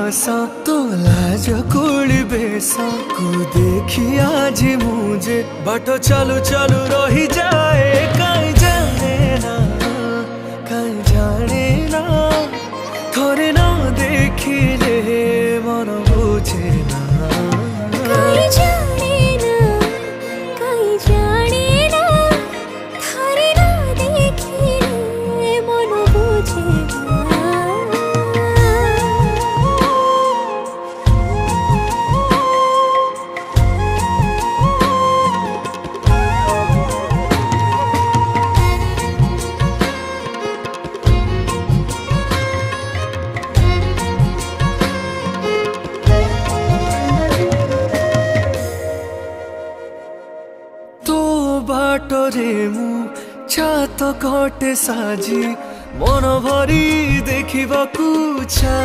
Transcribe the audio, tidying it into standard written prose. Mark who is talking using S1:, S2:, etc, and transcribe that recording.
S1: हस तो लाज कोली बेस को देखी आज मुझे बाट चालू चालू रही जाए कहीं जाने ना थोड़े ना देखिले मन बुझे ना बाटरे मु छात घटे साजी मन भरी देखा चाहे।